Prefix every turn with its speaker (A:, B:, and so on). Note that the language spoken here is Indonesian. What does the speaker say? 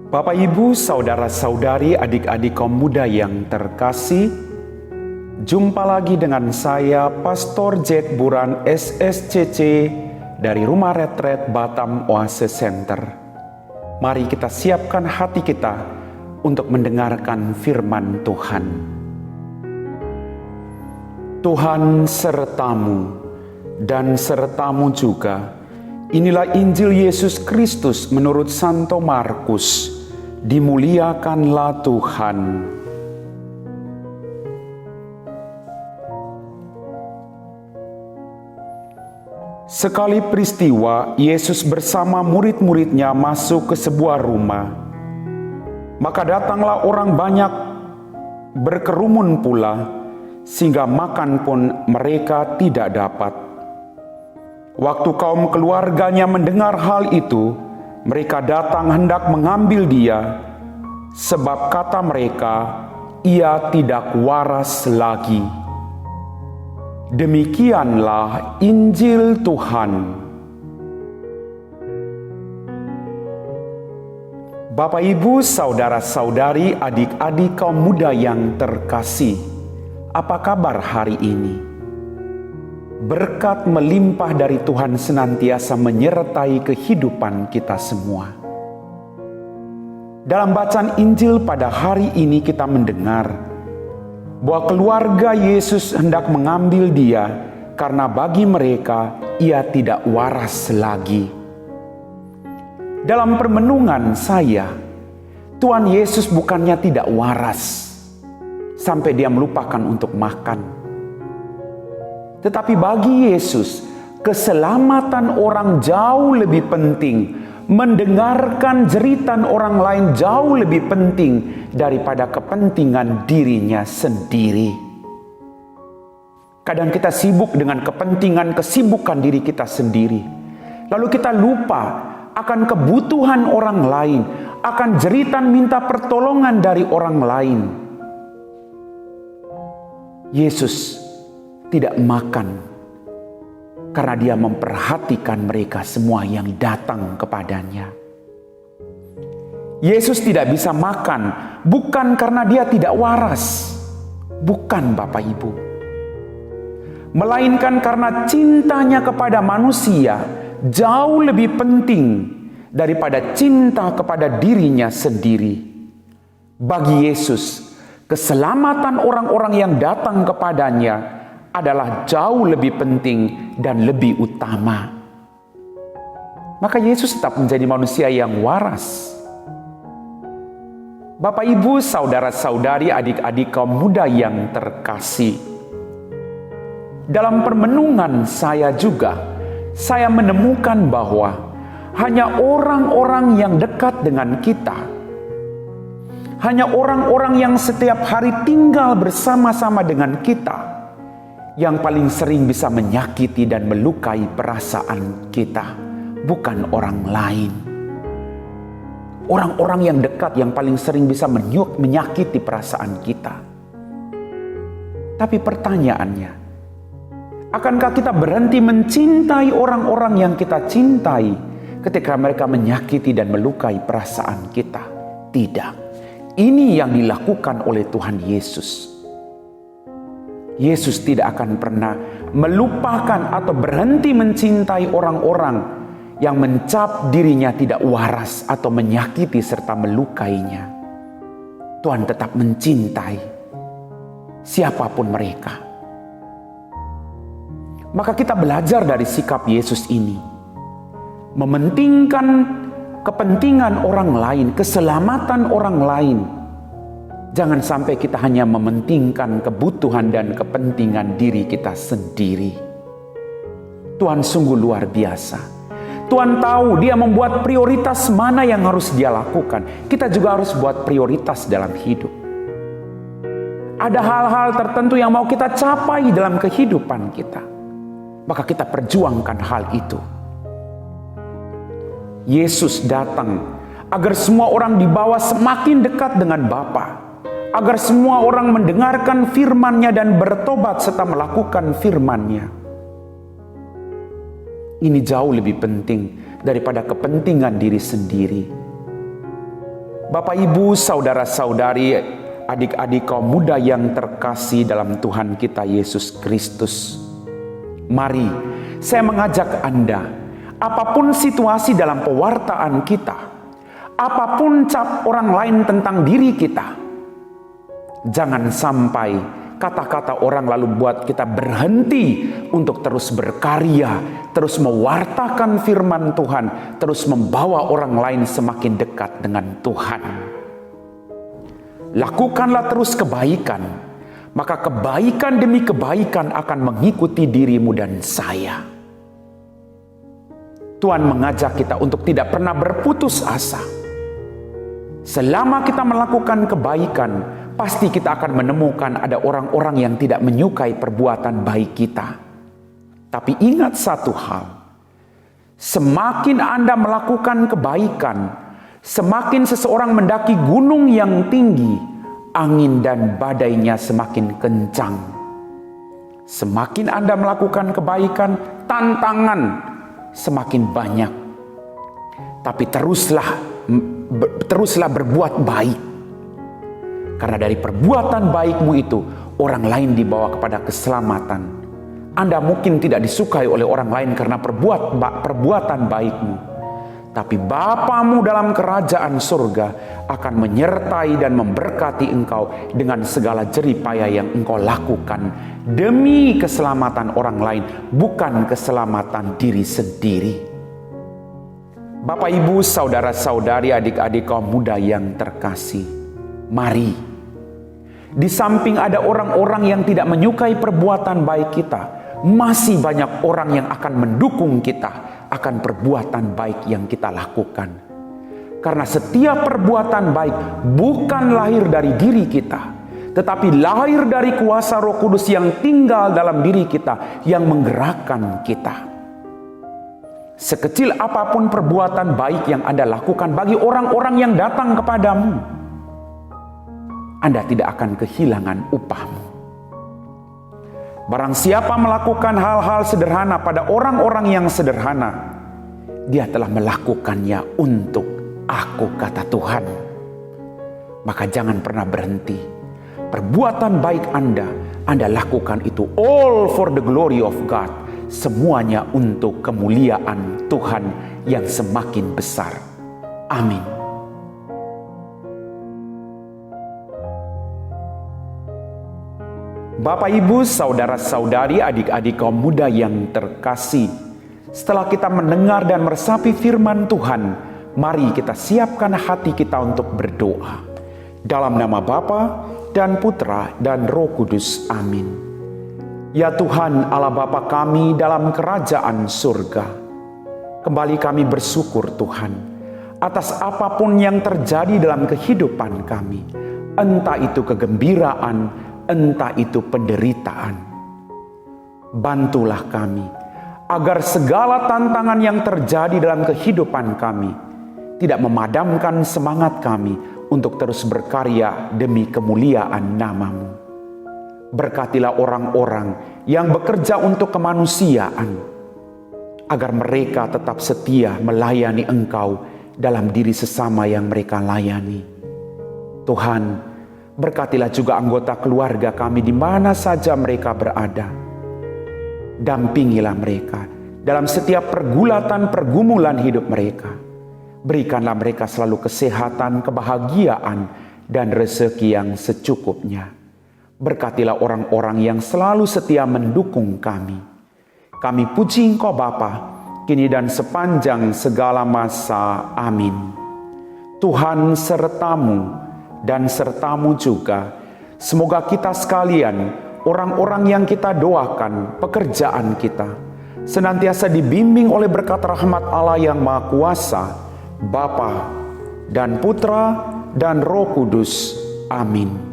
A: Bapak, Ibu, saudara-saudari, adik-adik kaum muda yang terkasih, jumpa lagi dengan saya, Pastor Jack Buran SSCC dari Rumah Retret Batam Oase Center. Mari kita siapkan hati kita untuk mendengarkan firman Tuhan. Tuhan sertamu dan sertamu juga. Inilah Injil Yesus Kristus menurut Santo Markus. Dimuliakanlah Tuhan. Sekali peristiwa, Yesus bersama murid-muridnya masuk ke sebuah rumah. Maka datanglah orang banyak berkerumun pula, sehingga makan pun mereka tidak dapat. Waktu kaum keluarganya mendengar hal itu, mereka datang hendak mengambil dia, sebab kata mereka, ia tidak waras lagi. Demikianlah Injil Tuhan. Bapak, Ibu, saudara-saudari, adik-adik kaum muda yang terkasih, apa kabar hari ini? Berkat melimpah dari Tuhan senantiasa menyertai kehidupan kita semua. Dalam bacaan Injil pada hari ini kita mendengar bahwa keluarga Yesus hendak mengambil dia karena bagi mereka ia tidak waras lagi. Dalam permenungan saya, Tuhan Yesus bukannya tidak waras sampai dia melupakan untuk makan. Tetapi bagi Yesus, keselamatan orang jauh lebih penting. Mendengarkan jeritan orang lain jauh lebih penting daripada kepentingan dirinya sendiri. Kadang kita sibuk dengan kepentingan, kesibukan diri kita sendiri. Lalu kita lupa akan kebutuhan orang lain, akan jeritan minta pertolongan dari orang lain. Yesus tidak makan karena dia memperhatikan mereka semua yang datang kepadanya. Yesus tidak bisa makan bukan karena dia tidak waras, bukan Bapak Ibu, melainkan karena cintanya kepada manusia jauh lebih penting daripada cinta kepada dirinya sendiri. Bagi Yesus, keselamatan orang-orang yang datang kepadanya adalah jauh lebih penting dan lebih utama. Maka Yesus tetap menjadi manusia yang waras. Bapak, Ibu, saudara-saudari, adik-adik kaum muda yang terkasih, dalam permenungan saya juga, saya menemukan bahwa hanya orang-orang yang dekat dengan kita, hanya orang-orang yang setiap hari tinggal bersama-sama dengan kita, yang paling sering bisa menyakiti dan melukai perasaan kita, bukan orang lain. Orang-orang yang dekat yang paling sering bisa menyakiti perasaan kita. Tapi pertanyaannya, akankah kita berhenti mencintai orang-orang yang kita cintai ketika mereka menyakiti dan melukai perasaan kita? Tidak. Ini yang dilakukan oleh Tuhan Yesus. Yesus tidak akan pernah melupakan atau berhenti mencintai orang-orang yang mencap dirinya tidak waras atau menyakiti serta melukainya. Tuhan tetap mencintai siapapun mereka. Maka kita belajar dari sikap Yesus ini, mementingkan kepentingan orang lain, keselamatan orang lain. Jangan sampai kita hanya mementingkan kebutuhan dan kepentingan diri kita sendiri. Tuhan sungguh luar biasa. Tuhan tahu dia membuat prioritas mana yang harus dia lakukan. Kita juga harus buat prioritas dalam hidup. Ada hal-hal tertentu yang mau kita capai dalam kehidupan kita. Maka kita perjuangkan hal itu. Yesus datang agar semua orang dibawa semakin dekat dengan Bapa. Agar semua orang mendengarkan firman-Nya dan bertobat serta melakukan firman-Nya. Ini jauh lebih penting daripada kepentingan diri sendiri. Bapak, Ibu, saudara-saudari, adik-adik kaum muda yang terkasih dalam Tuhan kita Yesus Kristus. Mari, saya mengajak Anda, apapun situasi dalam pewartaan kita, apapun cap orang lain tentang diri kita, jangan sampai kata-kata orang lalu buat kita berhenti untuk terus berkarya, terus mewartakan firman Tuhan, terus membawa orang lain semakin dekat dengan Tuhan. Lakukanlah terus kebaikan, maka kebaikan demi kebaikan akan mengikuti dirimu dan saya. Tuhan mengajak kita untuk tidak pernah berputus asa. Selama kita melakukan kebaikan, pasti kita akan menemukan ada orang-orang yang tidak menyukai perbuatan baik kita. Tapi ingat satu hal, semakin Anda melakukan kebaikan, semakin seseorang mendaki gunung yang tinggi, angin dan badainya semakin kencang. Semakin Anda melakukan kebaikan, tantangan semakin banyak. Tapi teruslah berbuat baik. Karena dari perbuatan baikmu itu, orang lain dibawa kepada keselamatan. Anda mungkin tidak disukai oleh orang lain karena perbuatan baikmu. Tapi Bapamu dalam kerajaan surga akan menyertai dan memberkati engkau dengan segala jerih payah yang engkau lakukan. Demi keselamatan orang lain, bukan keselamatan diri sendiri. Bapak, Ibu, saudara-saudari, adik-adik kaum muda yang terkasih, mari. Di samping ada orang-orang yang tidak menyukai perbuatan baik kita, masih banyak orang yang akan mendukung kita akan perbuatan baik yang kita lakukan. Karena setiap perbuatan baik bukan lahir dari diri kita, tetapi lahir dari kuasa Roh Kudus yang tinggal dalam diri kita, yang menggerakkan kita. Sekecil apapun perbuatan baik yang Anda lakukan bagi orang-orang yang datang kepadamu, Anda tidak akan kehilangan upahmu. Barang siapa melakukan hal-hal sederhana pada orang-orang yang sederhana, dia telah melakukannya untuk aku, kata Tuhan. Maka jangan pernah berhenti. Perbuatan baik Anda lakukan itu all for the glory of God. Semuanya untuk kemuliaan Tuhan yang semakin besar. Amin. Bapak, Ibu, saudara-saudari, adik-adik kaum muda yang terkasih, setelah kita mendengar dan meresapi firman Tuhan, mari kita siapkan hati kita untuk berdoa. Dalam nama Bapa dan Putra dan Roh Kudus. Amin. Ya Tuhan Allah Bapa kami dalam kerajaan surga, kembali kami bersyukur Tuhan atas apapun yang terjadi dalam kehidupan kami, entah itu kegembiraan, entah itu penderitaan. Bantulah kami agar segala tantangan yang terjadi dalam kehidupan kami tidak memadamkan semangat kami untuk terus berkarya demi kemuliaan nama-Mu. Berkatilah orang-orang yang bekerja untuk kemanusiaan, agar mereka tetap setia melayani Engkau dalam diri sesama yang mereka layani. Tuhan, berkatilah juga anggota keluarga kami di mana saja mereka berada. Dampingilah mereka dalam setiap pergumulan hidup mereka. Berikanlah mereka selalu kesehatan, kebahagiaan, dan rezeki yang secukupnya. Berkatilah orang-orang yang selalu setia mendukung kami. Kami puji Engkau Bapa, kini dan sepanjang segala masa. Amin. Tuhan sertamu dan sertamu juga. Semoga kita sekalian, orang-orang yang kita doakan, pekerjaan kita, senantiasa dibimbing oleh berkat rahmat Allah yang Maha Kuasa, Bapa dan Putra dan Roh Kudus. Amin.